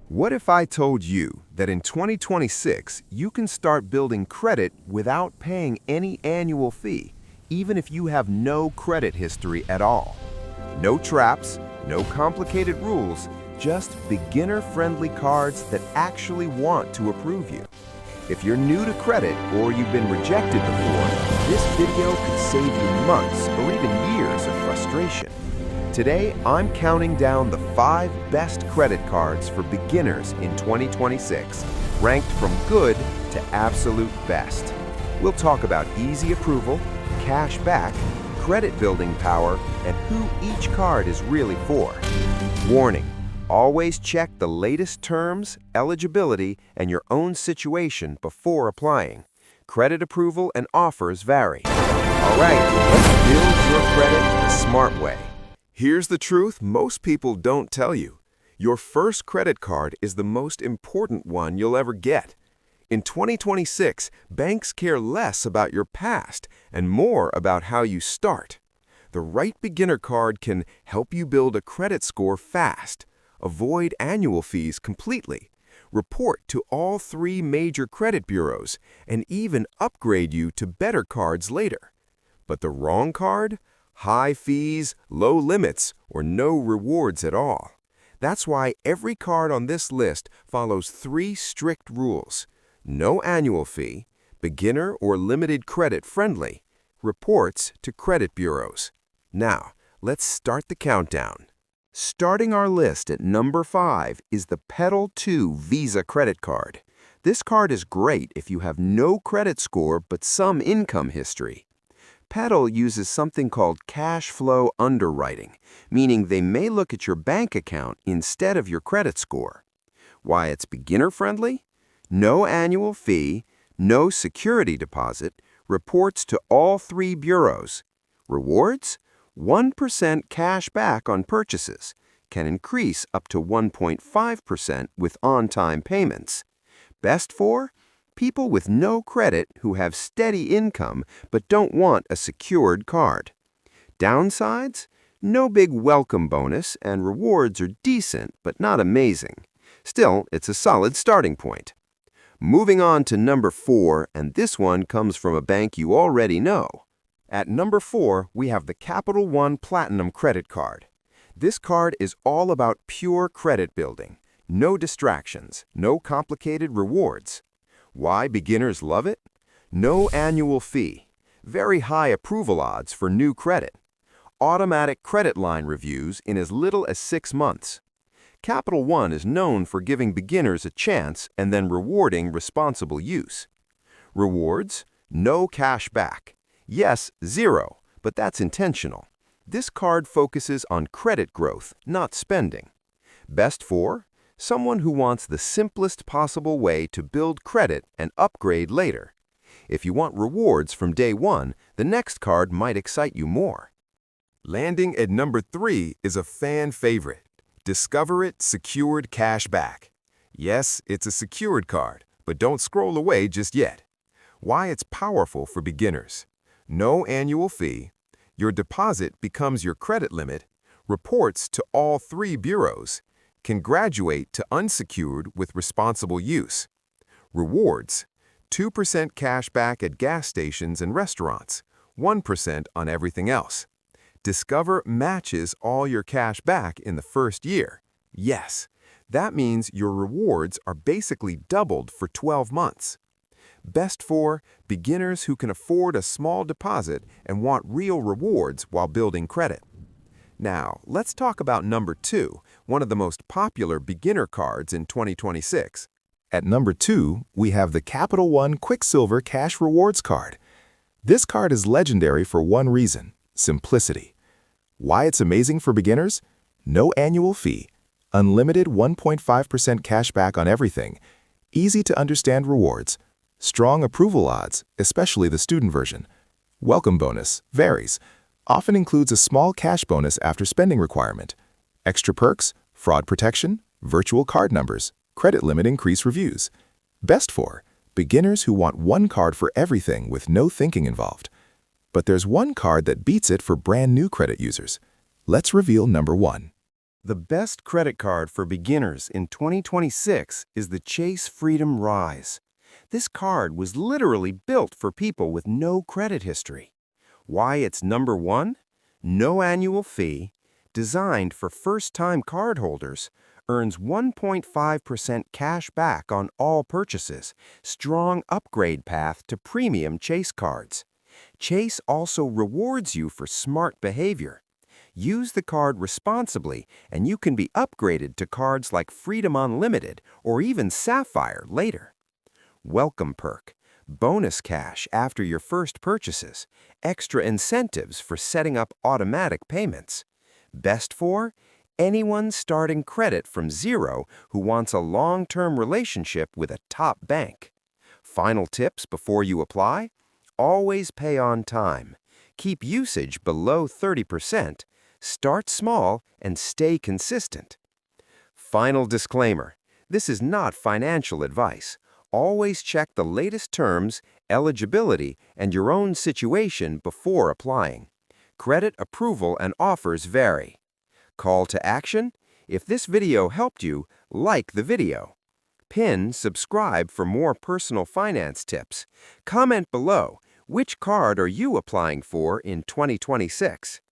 What if I told you that in 2026, you can start building credit without paying any annual fee, even if you have no credit history at all? No traps, no complicated rules, just beginner-friendly cards that actually want to approve you. If you're new to credit or you've been rejected before, this video could save you months or even years of frustration. Today, I'm counting down the 5 best credit cards for beginners in 2026, ranked from good to absolute best. We'll talk about easy approval, cash back, credit building power, and who each card is really for. Warning: always check the latest terms, eligibility, and your own situation before applying. Credit approval and offers vary. All right, let's build your credit the smart way. Here's the truth most people don't tell you. Your first credit card is the most important one you'll ever get. In 2026, banks care less about your past and more about how you start. The right beginner card can help you build a credit score fast, avoid annual fees completely, report to all 3 major credit bureaus, and even upgrade you to better cards later. But the wrong card? High fees, low limits, or no rewards at all. That's why every card on this list follows 3 strict rules: no annual fee, beginner or limited credit friendly, reports to credit bureaus. Now, let's start the countdown. Starting our list at number 5 is the Pedal 2 Visa credit card. This card is great if you have no credit score but some income history. Pedal uses something called cash flow underwriting, meaning they may look at your bank account instead of your credit score. Why it's beginner-friendly? No annual fee, no security deposit, reports to all 3 bureaus. Rewards? 1% cash back on purchases, can increase up to 1.5% with on-time payments. Best for? People with no credit who have steady income but don't want a secured card. Downsides? No big welcome bonus, and rewards are decent but not amazing. Still, it's a solid starting point. Moving on to number 4, and this one comes from a bank you already know. At number 4, we have the Capital One Platinum Credit Card. This card is all about pure credit building. No distractions, no complicated rewards. Why beginners love it? No annual fee. Very high approval odds for new credit. Automatic credit line reviews in as little as 6 months. Capital One is known for giving beginners a chance and then rewarding responsible use. Rewards? No cash back. Yes, 0, but that's intentional. This card focuses on credit growth, not spending. Best for? Someone who wants the simplest possible way to build credit and upgrade later. If you want rewards from day one, the next card might excite you more. Landing at number 3 is a fan favorite. Discover It Secured Cashback. Yes, it's a secured card, but don't scroll away just yet. Why it's powerful for beginners. No annual fee. Your deposit becomes your credit limit. Reports to all 3 bureaus. Can graduate to unsecured with responsible use. Rewards: 2% cash back at gas stations and restaurants, 1% on everything else. Discover matches all your cash back in the first year. Yes, that means your rewards are basically doubled for 12 months. Best for beginners who can afford a small deposit and want real rewards while building credit. Now, let's talk about number 2, one of the most popular beginner cards in 2026. At number 2, we have the Capital One Quicksilver Cash Rewards Card. This card is legendary for one reason: simplicity. Why it's amazing for beginners? No annual fee, unlimited 1.5% cash back on everything, easy-to-understand rewards, strong approval odds, especially the student version. Welcome bonus varies. Often includes a small cash bonus after spending requirement. Extra perks, fraud protection, virtual card numbers, credit limit increase reviews. Best for beginners who want one card for everything with no thinking involved. But there's one card that beats it for brand new credit users. Let's reveal number 1. The best credit card for beginners in 2026 is the Chase Freedom Rise. This card was literally built for people with no credit history. Why it's number one? No annual fee, designed for first-time cardholders, earns 1.5% cash back on all purchases, strong upgrade path to premium Chase cards. Chase also rewards you for smart behavior. Use the card responsibly, and you can be upgraded to cards like Freedom Unlimited or even Sapphire later. Welcome perk, bonus cash after your first purchases, extra incentives for setting up automatic payments. Best for anyone starting credit from zero who wants a long-term relationship with a top bank. Final tips before you apply? Always pay on time. Keep usage below 30%. Start small and stay consistent. Final disclaimer: this is not financial advice. Always check the latest terms, eligibility, and your own situation before applying. Credit approval and offers vary. Call to action: if this video helped you, like the video. Subscribe for more personal finance tips. Comment below, which card are you applying for in 2026?